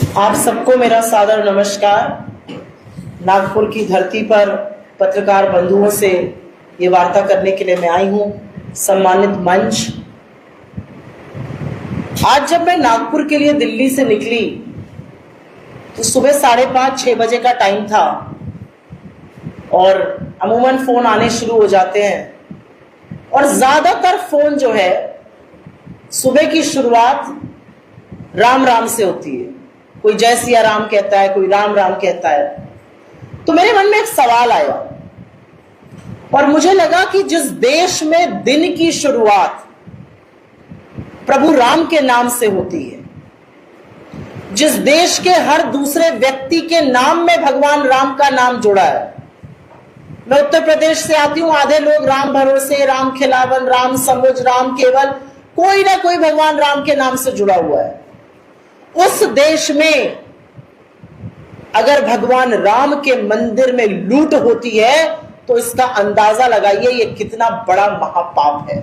आप सबको मेरा सादर नमस्कार। नागपुर की धरती पर पत्रकार बंधुओं से ये वार्ता करने के लिए मैं आई हूँ। सम्मानित मंच, आज जब मैं नागपुर के लिए दिल्ली से निकली तो सुबह 5:30-6 बजे का टाइम था और अमूमन फोन आने शुरू हो जाते हैं और ज्यादातर फोन जो है सुबह की शुरुआत राम राम से होती है। कोई जय सिया राम कहता है, कोई राम राम कहता है। तो मेरे मन में एक सवाल आया और मुझे लगा कि जिस देश में दिन की शुरुआत प्रभु राम के नाम से होती है, जिस देश के हर दूसरे व्यक्ति के नाम में भगवान राम का नाम जुड़ा है। मैं उत्तर प्रदेश से आती हूं, आधे लोग राम भरोसे, राम खिलावन, राम समुझ, राम केवल, कोई ना कोई भगवान राम के नाम से जुड़ा हुआ है। उस देश में अगर भगवान राम के मंदिर में लूट होती है तो इसका अंदाजा लगाइए ये कितना बड़ा महापाप है।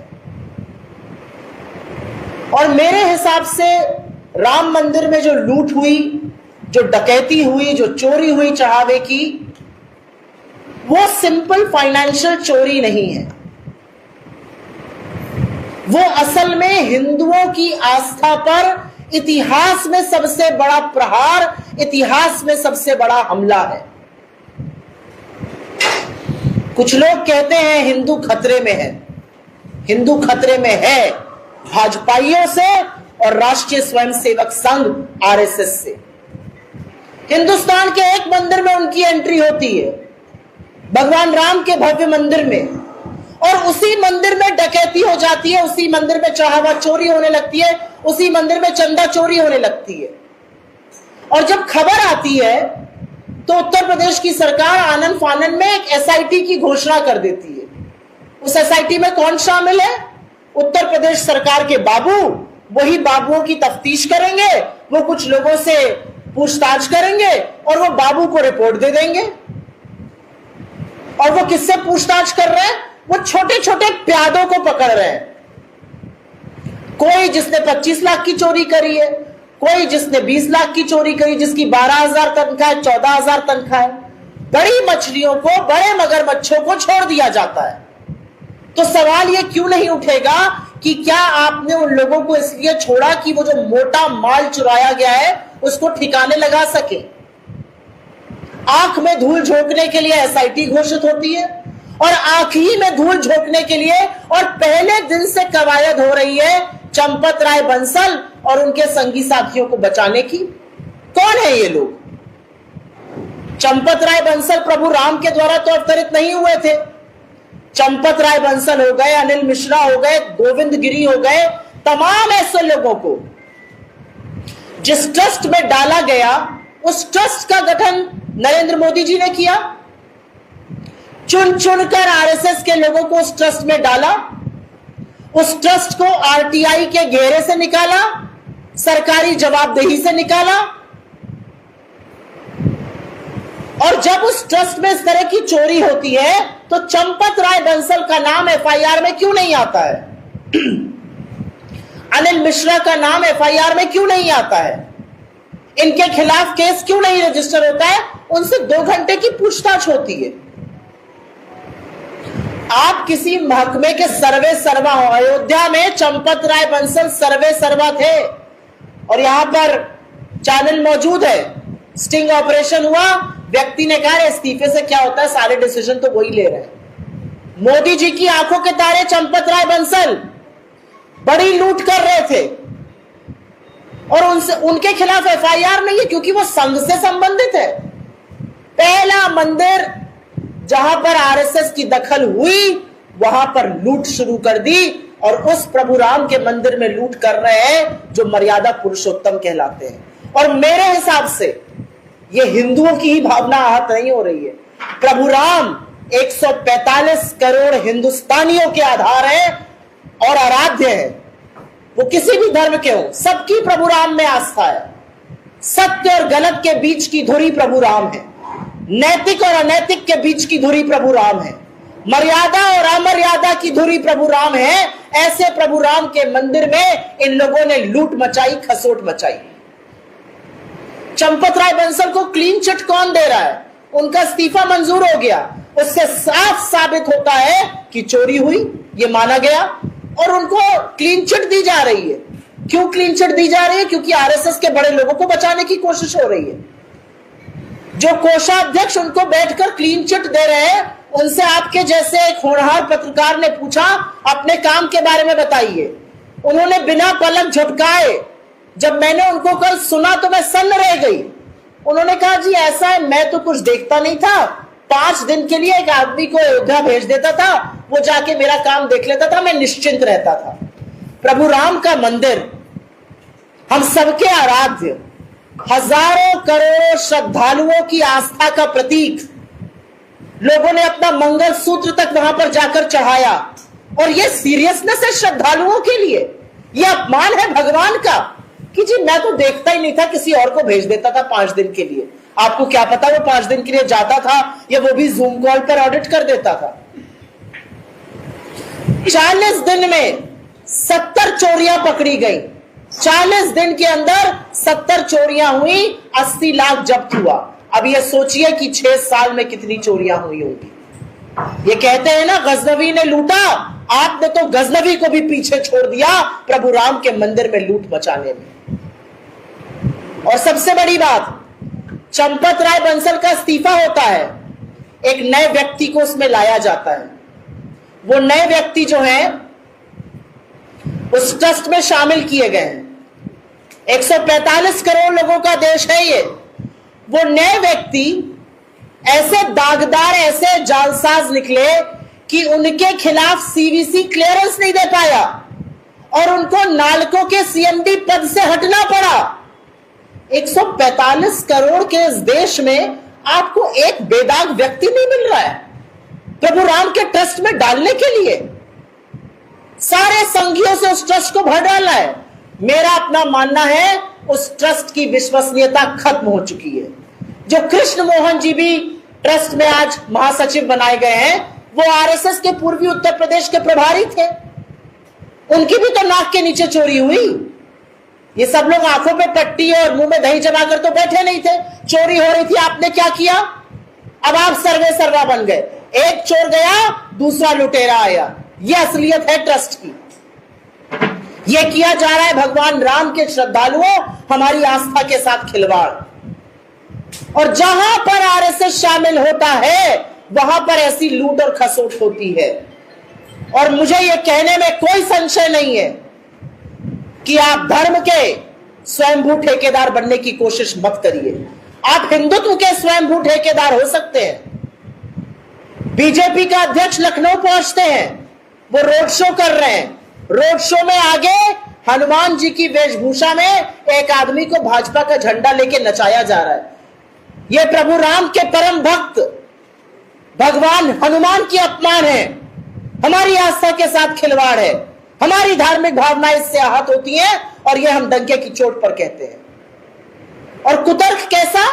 और मेरे हिसाब से राम मंदिर में जो लूट हुई, जो डकैती हुई, जो चोरी हुई चढ़ावे की, वो सिंपल फाइनेंशियल चोरी नहीं है। वो असल में हिंदुओं की आस्था पर इतिहास में सबसे बड़ा प्रहार, इतिहास में सबसे बड़ा हमला है। कुछ लोग कहते हैं हिंदू खतरे में है। हिंदू खतरे में है भाजपाइयों से और राष्ट्रीय स्वयंसेवक संघ आरएसएस से। हिंदुस्तान के एक मंदिर में उनकी एंट्री होती है, भगवान राम के भव्य मंदिर में, और उसी मंदिर में डकैती हो जाती है, उसी मंदिर में चढ़ावा चोरी होने लगती है, उसी मंदिर में चंदा चोरी होने लगती है। और जब खबर आती है तो उत्तर प्रदेश की सरकार आनन फानन में एक एसआईटी की घोषणा कर देती है। उस एसआईटी में कौन शामिल है? उत्तर प्रदेश सरकार के बाबू। वही बाबुओं की तफ्तीश करेंगे, वो कुछ लोगों से पूछताछ करेंगे और वो बाबू को रिपोर्ट दे देंगे। और वो किससे पूछताछ कर रहे हैं? वो छोटे छोटे प्यादों को पकड़ रहे हैं। कोई जिसने 25 लाख की चोरी करी है, कोई जिसने 20 लाख की चोरी करी, जिसकी 12,000 तनख्वाह है, 14,000 तनख्वाह है। बड़ी मछलियों को, बड़े मगरमच्छों को छोड़ दिया जाता है। तो सवाल ये क्यों नहीं उठेगा कि क्या आपने उन लोगों को इसलिए छोड़ा कि वो जो मोटा माल चुराया गया है उसको ठिकाने लगा सके? आंख में धूल झोंकने के लिए एसआईटी घोषित होती है और आंख ही में धूल झोंकने के लिए और पहले दिन से कवायद हो रही है चंपत राय बंसल और उनके संगी साथियों को बचाने की। कौन है ये लोग? चंपत राय बंसल प्रभु राम के द्वारा तो अवतरित नहीं हुए थे। चंपत राय बंसल हो गए, अनिल मिश्रा हो गए, गोविंद गिरी हो गए, तमाम ऐसे लोगों को जिस ट्रस्ट में डाला गया, उस ट्रस्ट का गठन नरेंद्र मोदी जी ने किया। चुन चुनकर आरएसएस के लोगों को उस ट्रस्ट में डाला, उस ट्रस्ट को आरटीआई के घेरे से निकाला, सरकारी जवाबदेही से निकाला। और जब उस ट्रस्ट में इस तरह की चोरी होती है तो चंपत राय बंसल का नाम एफआईआर में क्यों नहीं आता है? अनिल मिश्रा का नाम एफआईआर में क्यों नहीं आता है? इनके खिलाफ केस क्यों नहीं रजिस्टर होता है? उनसे 2 घंटे की पूछताछ होती है। आप किसी महकमे के सर्वे सर्वा हो। अयोध्या में चंपत राय बंसल सर्वे सर्वा थे और यहां पर चैनल मौजूद है। स्टिंग ऑपरेशन हुआ, व्यक्ति ने कहा इस्तीफे से क्या होता है, सारे डिसीजन तो वही ले रहे हैं। मोदी जी की आंखों के तारे चंपत राय बंसल बड़ी लूट कर रहे थे और उनके खिलाफ एफआईआर नहीं है क्योंकि वो संघ से संबंधित है। पहला मंदिर जहां पर आरएसएस की दखल हुई वहां पर लूट शुरू कर दी और उस प्रभु राम के मंदिर में लूट कर रहे हैं जो मर्यादा पुरुषोत्तम कहलाते हैं। और मेरे हिसाब से ये हिंदुओं की ही भावना आहत नहीं हो रही है। प्रभु राम 145 करोड़ हिंदुस्तानियों के आधार है और आराध्य है। वो किसी भी धर्म के हो, सबकी प्रभु राम में आस्था है। सत्य और गलत के बीच की धुरी प्रभु राम है, नैतिक और अनैतिक के बीच की धुरी प्रभु राम है, मर्यादा और अमर्यादा की धुरी प्रभु राम है। ऐसे प्रभु राम के मंदिर में इन लोगों ने लूट मचाई, खसोट मचाई। चंपत राय बंसल को क्लीन चिट कौन दे रहा है? उनका इस्तीफा मंजूर हो गया। उससे साफ साबित होता है कि चोरी हुई, ये माना गया, और उनको क्लीन चिट दी जा रही है। क्यों क्लीन चिट दी जा रही है? क्योंकि आरएसएस के बड़े लोगों को बचाने की कोशिश हो रही है। जो कोषाध्यक्ष उनको बैठकर क्लीन चिट दे रहे हैं, उनसे आपके जैसे एक होनहार पत्रकार ने पूछा अपने काम के बारे में बताइए। उन्होंने बिना पलक झपकाए, जब मैंने उनको कल सुना तो मैं सन्न रह गई। उन्होंने कहा, जी ऐसा है, मैं तो कुछ देखता नहीं था, 5 दिन के लिए एक आदमी को अयोध्या भेज देता था, वो जाके मेरा काम देख लेता था, मैं निश्चिंत रहता था। प्रभु राम का मंदिर हम सबके आराध्य, हजारों करोड़ों श्रद्धालुओं की आस्था का प्रतीक, लोगों ने अपना मंगल सूत्र तक वहां पर जाकर चढ़ाया, और ये सीरियसनेस है श्रद्धालुओं के लिए, ये अपमान है भगवान का कि जी मैं तो देखता ही नहीं था, किसी और को भेज देता था 5 दिन के लिए। आपको क्या पता वो 5 दिन के लिए जाता था या वो भी जूम कॉल पर ऑडिट कर देता था। 40 दिन में 70 चोरियां पकड़ी गई। 40 दिन के अंदर 70 चोरियां हुई, 80 लाख जब्त हुआ। अब ये सोचिए कि 6 साल में कितनी चोरियां हुई होगी। ये कहते हैं ना, गजनवी ने लूटा, आपने तो गजनवी को भी पीछे छोड़ दिया प्रभु राम के मंदिर में लूट मचाने में। और सबसे बड़ी बात, चंपत राय बंसल का इस्तीफा होता है, एक नए व्यक्ति को उसमें लाया जाता है। वो नए व्यक्ति जो है उस ट्रस्ट में शामिल किए गए हैं। 145 करोड़ लोगों का देश है ये। वो नए व्यक्ति ऐसे दागदार, ऐसे जालसाज निकले कि उनके खिलाफ सीवीसी क्लियरेंस नहीं दे पाया और उनको नालको के सीएमडी पद से हटना पड़ा। 145 करोड़ के इस देश में आपको एक बेदाग व्यक्ति नहीं मिल रहा है प्रभु राम के ट्रस्ट में डालने के लिए। सारे संघियों से उस ट्रस्ट को भर डाला है। मेरा अपना मानना है उस ट्रस्ट की विश्वसनीयता खत्म हो चुकी है। जो कृष्ण मोहन जी भी ट्रस्ट में आज महासचिव बनाए गए हैं, वो आरएसएस के पूर्वी उत्तर प्रदेश के प्रभारी थे। उनकी भी तो नाक के नीचे चोरी हुई। ये सब लोग आंखों पे पट्टी और मुंह में दही जमाकर तो बैठे नहीं थे, चोरी हो रही थी। आपने क्या किया? अब आप सर्वे सर्वा बन गए। एक चोर गया, दूसरा लुटेरा आया। ये असलियत है ट्रस्ट की। ये किया जा रहा है भगवान राम के श्रद्धालुओं, हमारी आस्था के साथ खिलवाड़। और जहां पर आरएसएस शामिल होता है वहां पर ऐसी लूट और खसोट होती है। और मुझे यह कहने में कोई संशय नहीं है कि आप धर्म के स्वयंभू ठेकेदार बनने की कोशिश मत करिए। आप हिंदुत्व के स्वयंभू ठेकेदार हो सकते हैं। बीजेपी का अध्यक्ष लखनऊ पहुंचते हैं, वो रोड शो कर रहे हैं। रोड शो में आगे हनुमान जी की वेशभूषा में एक आदमी को भाजपा का झंडा लेके नचाया जा रहा है। यह प्रभु राम के परम भक्त भगवान हनुमान की अपमान है, हमारी आस्था के साथ खिलवाड़ है, हमारी धार्मिक भावनाएं इससे आहत होती हैं और यह हम डंके की चोट पर कहते हैं। और कुतर्क कैसा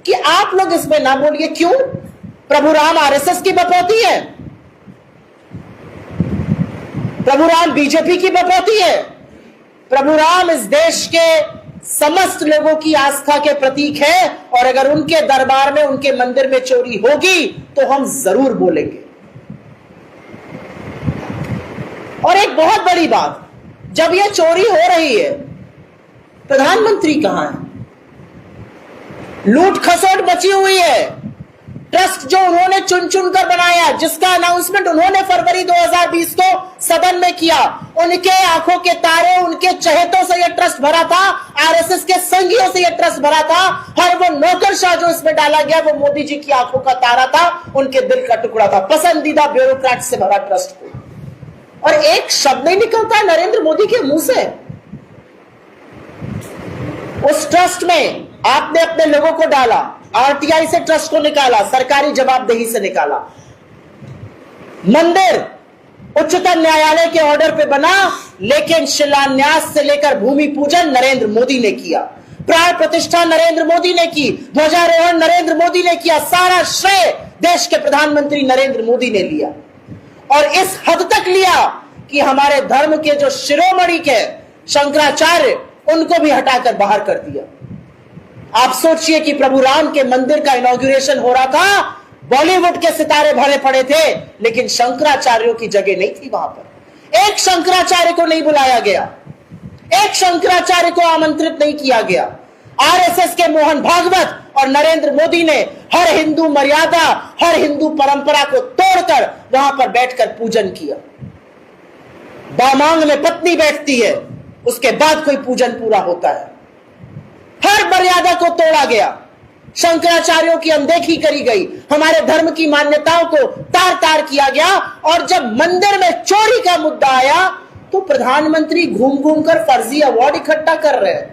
कि आप लोग इसमें ना बोलिए। क्यों? प्रभु राम आरएसएस की बपौती है, प्रभु राम बीजेपी की बपौती है। प्रभु राम इस देश के समस्त लोगों की आस्था के प्रतीक है, और अगर उनके दरबार में, उनके मंदिर में चोरी होगी तो हम जरूर बोलेंगे। और एक बहुत बड़ी बात, जब यह चोरी हो रही है, प्रधानमंत्री कहां है? लूट खसोट मची हुई है। ट्रस्ट जो उन्होंने चुन चुन कर बनाया, जिसका अनाउंसमेंट उन्होंने फरवरी 2020 को सदन में किया, उनके आंखों के तारे, उनके चहेतों से यह ट्रस्ट भरा था, आरएसएस के संघियों से यह ट्रस्ट भरा था। हर वो नौकरशाह जो इसमें डाला गया वो मोदी जी की आंखों का तारा था, उनके दिल का टुकड़ा था, पसंदीदा ब्यूरोक्रेट से भरा ट्रस्ट को। और एक शब्द नहीं निकलता है नरेंद्र मोदी के मुंह से। उस ट्रस्ट में आपने अपने लोगों को डाला, आरटीआई से ट्रस्ट को निकाला, सरकारी जवाबदेही से निकाला। मंदिर उच्चतम न्यायालय के ऑर्डर पे बना, लेकिन शिलान्यास से लेकर भूमि पूजन नरेंद्र मोदी ने किया, प्राण प्रतिष्ठा नरेंद्र मोदी ने की, ध्वजारोहण नरेंद्र मोदी ने किया, सारा श्रेय देश के प्रधानमंत्री नरेंद्र मोदी ने लिया। और इस हद तक लिया कि हमारे धर्म के जो शिरोमणि के शंकराचार्य, उनको भी हटाकर बाहर कर दिया। आप सोचिए कि प्रभु राम के मंदिर का इनॉग्रेशन हो रहा था, बॉलीवुड के सितारे भरे पड़े थे, लेकिन शंकराचार्यों की जगह नहीं थी वहां पर। एक शंकराचार्य को नहीं बुलाया गया, एक शंकराचार्य को आमंत्रित नहीं किया गया। आरएसएस के मोहन भागवत और नरेंद्र मोदी ने हर हिंदू मर्यादा, हर हिंदू परंपरा को तोड़कर वहां पर बैठकर पूजन किया। बामांग में पत्नी बैठती है, उसके बाद कोई पूजन पूरा होता है। हर मर्यादा को तोड़ा गया, शंकराचार्यों की अनदेखी करी गई, हमारे धर्म की मान्यताओं को तार तार किया गया। और जब मंदिर में चोरी का मुद्दा आया तो प्रधानमंत्री घूम घूम कर फर्जी अवार्ड इकट्ठा कर रहे हैं।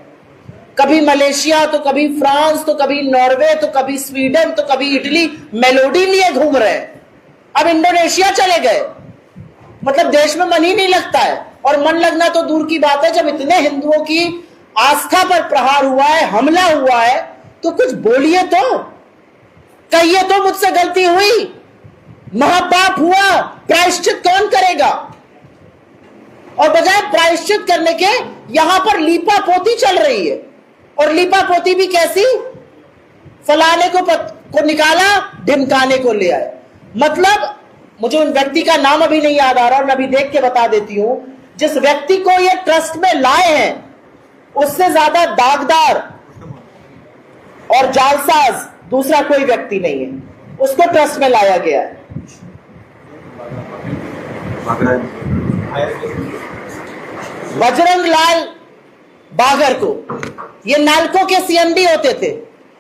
कभी मलेशिया, तो कभी फ्रांस, तो कभी नॉर्वे, तो कभी स्वीडन, तो कभी इटली, मेलोडी लिए घूम रहे हैं। अब इंडोनेशिया चले गए। मतलब देश में मन ही नहीं लगता है। और मन लगना तो दूर की बात है, जब इतने हिंदुओं की आस्था पर प्रहार हुआ है, हमला हुआ है, तो कुछ बोलिए तो, कहिए तो मुझसे गलती हुई, महापाप हुआ, प्रायश्चित कौन करेगा? और बजाय प्रायश्चित करने के यहां पर लीपा पोती चल रही है। और लीपा पोती भी कैसी? फलाने को निकाला, ढिमकाने को ले आए। मतलब मुझे उन व्यक्ति का नाम अभी नहीं याद आ रहा, और मैं अभी देख के बता देती हूं। जिस व्यक्ति को ये ट्रस्ट में लाए हैं, उससे ज्यादा दागदार और जालसाज दूसरा कोई व्यक्ति नहीं है। उसको ट्रस्ट में लाया गया है। बजरंग लाल बागर को, ये नालको के सीएमडी होते थे,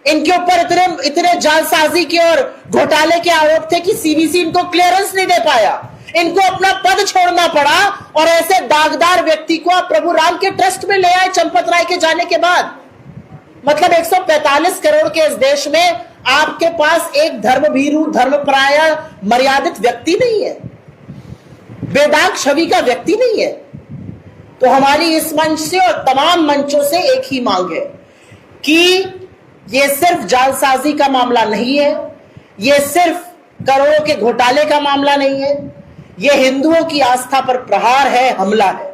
इनके ऊपर इतने जालसाजी के और घोटाले के आरोप थे कि सीबीसी इनको क्लियरेंस नहीं दे पाया। इनको अपना पद छोड़ना पड़ा, और ऐसे दागदार व्यक्ति को आप प्रभु राम के ट्रस्ट में ले आए चंपत राय के जाने के बाद। मतलब 145 करोड़ के इस देश में आपके पास एक धर्मभीरू, धर्मपरायण, मर्यादित व्यक्ति नहीं है, बेदाग छवि का व्यक्ति नहीं है। तो हमारी इस मंच से और तमाम मंचों से एक ही मांग है कि ये सिर्फ जालसाजी का मामला नहीं है, ये सिर्फ करोड़ों के घोटाले का मामला नहीं है, ये हिंदुओं की आस्था पर प्रहार है, हमला है।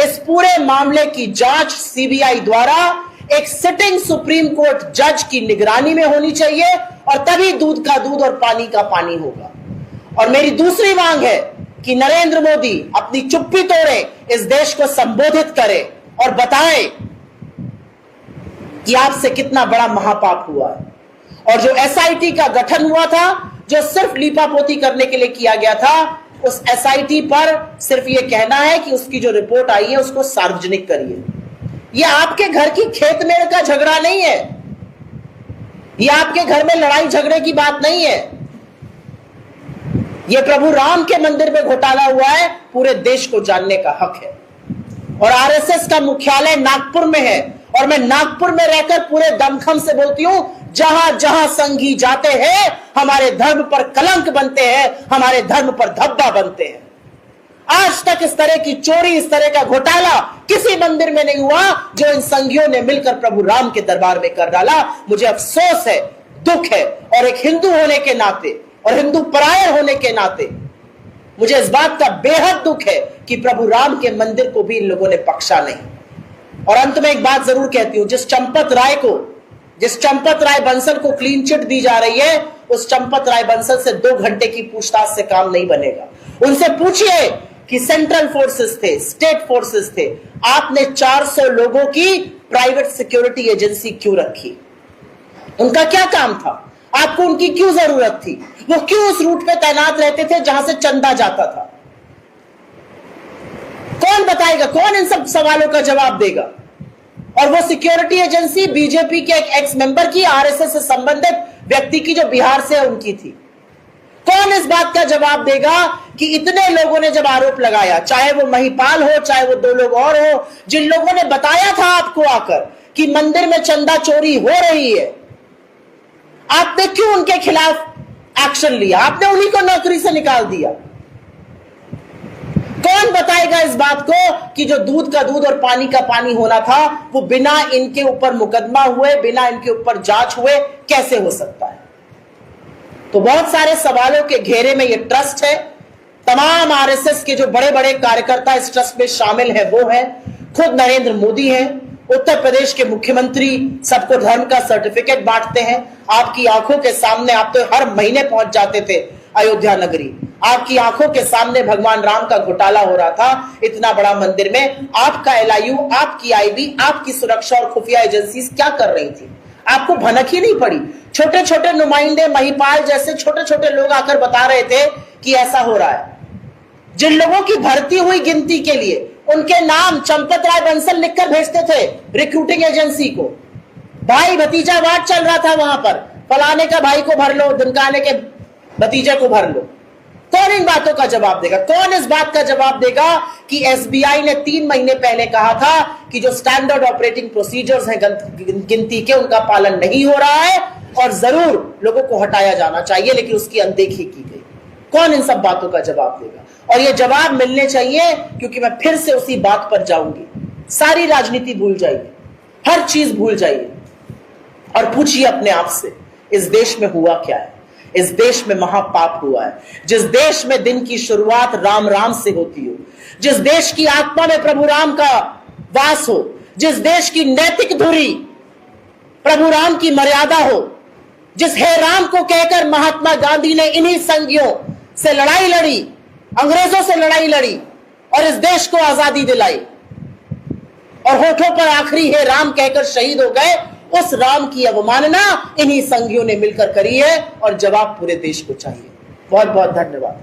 इस पूरे मामले की जांच सीबीआई द्वारा एक सिटिंग सुप्रीम कोर्ट जज की निगरानी में होनी चाहिए, और तभी दूध का दूध और पानी का पानी होगा। और मेरी दूसरी मांग है कि नरेंद्र मोदी अपनी चुप्पी तोड़े, इस देश को संबोधित करे और बताए कि आपसे कितना बड़ा महापाप हुआ है। और जो एसआईटी का गठन हुआ था, जो सिर्फ लीपापोती करने के लिए किया गया था, उस एसआईटी पर सिर्फ यह कहना है कि उसकी जो रिपोर्ट आई है उसको सार्वजनिक करिए। यह आपके घर की खेत मेड़ का झगड़ा नहीं है, यह आपके घर में लड़ाई झगड़े की बात नहीं है। यह प्रभु राम के मंदिर में घोटाला हुआ है, पूरे देश को जानने का हक है। और आरएसएस का मुख्यालय नागपुर में है, और मैं नागपुर में रहकर पूरे दमखम से बोलती हूं, जहां जहां संघी जाते हैं हमारे धर्म पर कलंक बनते हैं, हमारे धर्म पर धब्बा बनते हैं। आज तक इस तरह की चोरी, इस तरह का घोटाला किसी मंदिर में नहीं हुआ जो इन संघियों ने मिलकर प्रभु राम के दरबार में कर डाला। मुझे अफसोस है, दुख है, और एक हिंदू होने के नाते और हिंदू परायण होने के नाते मुझे इस बात का बेहद दुख है कि प्रभु राम के मंदिर को भी इन लोगों ने बख्शा नहीं। और अंत में एक बात जरूर कहती हूं, जिस चंपत राय बंसल को क्लीन चिट दी जा रही है, उस चंपत राय बंसल से 2 घंटे की पूछताछ से काम नहीं बनेगा। उनसे पूछिए कि सेंट्रल फोर्सेस थे, स्टेट फोर्सेस थे, आपने 400 लोगों की प्राइवेट सिक्योरिटी एजेंसी क्यों रखी? उनका क्या काम था? आपको उनकी क्यों जरूरत थी? वो क्यों उस रूट पे तैनात रहते थे जहां से चंदा जाता था? कौन बताएगा? कौन इन सब सवालों का जवाब देगा? और वो सिक्योरिटी एजेंसी बीजेपी के एक एक्स मेंबर की, आरएसएस से संबंधित व्यक्ति की, जो बिहार से उनकी थी। कौन इस बात का जवाब देगा कि इतने लोगों ने जब आरोप लगाया, चाहे वो महिपाल हो, चाहे वो 2 लोग और हो, जिन लोगों ने बताया था आपको आकर कि मंदिर में चंदा चोरी हो रही है, आपने क्यों उनके खिलाफ एक्शन लिया? आपने उन्हीं को नौकरी से निकाल दिया। कौन बताएगा इस बात को कि जो दूध का दूध और पानी का पानी होना था, वो बिना इनके ऊपर मुकदमा हुए, बिना इनके ऊपर जांच हुए कैसे हो सकता है? तो बहुत सारे सवालों के घेरे में ये ट्रस्ट है। तमाम आरएसएस के जो बड़े बड़े कार्यकर्ता इस ट्रस्ट में शामिल हैं वो हैं, खुद नरेंद्र मोदी हैं, उत्तर प्रदेश के मुख्यमंत्री सबको धर्म का सर्टिफिकेट बांटते हैं। आपकी आंखों के सामने आप तो हर महीने पहुंच जाते थे अयोध्या नगरी, आपकी आंखों के सामने भगवान राम का घोटाला हो रहा था इतना बड़ा मंदिर में। आपका एलआईयू, आपकी आईबी, आपकी सुरक्षा और खुफिया एजेंसीज क्या कर रही थी? आपको भनक ही नहीं पड़ी। छोटे छोटे नुमाइंदे, महिपाल जैसे छोटे छोटे लोग आकर बता रहे थे कि ऐसा हो रहा है। जिन लोगों की भर्ती हुई गिनती के लिए, उनके नाम चंपत राय बंसल लिखकर भेजते थे रिक्रूटिंग एजेंसी को। भाई भतीजावाद चल रहा था वहां पर, फलाने का भाई को भर लो, धमकाने के भतीजे को भर लो। कौन इन बातों का जवाब देगा? कौन इस बात का जवाब देगा कि एसबीआई ने 3 महीने पहले कहा था कि जो स्टैंडर्ड ऑपरेटिंग प्रोसीजर्स हैं गिनती के, उनका पालन नहीं हो रहा है और जरूर लोगों को हटाया जाना चाहिए, लेकिन उसकी अनदेखी की गई। कौन इन सब बातों का जवाब देगा? और ये जवाब मिलने चाहिए, क्योंकि मैं फिर से उसी बात पर जाऊंगी। सारी राजनीति भूल जाइए, हर चीज भूल जाइए और पूछिए अपने आप से, इस देश में हुआ क्या है? इस देश में महापाप हुआ है। जिस देश में दिन की शुरुआत राम राम से होती हो, जिस देश की आत्मा में प्रभु राम का वास हो, जिस देश की नैतिक धुरी प्रभु राम की मर्यादा हो, जिस हे राम को कहकर महात्मा गांधी ने इन्हीं संघियों से लड़ाई लड़ी, अंग्रेजों से लड़ाई लड़ी और इस देश को आजादी दिलाई और होठों पर आखिरी हे राम कहकर शहीद हो गए, उस राम की अवमानना इन्हीं संघियों ने मिलकर करी है और जवाब पूरे देश को चाहिए। बहुत बहुत धन्यवाद।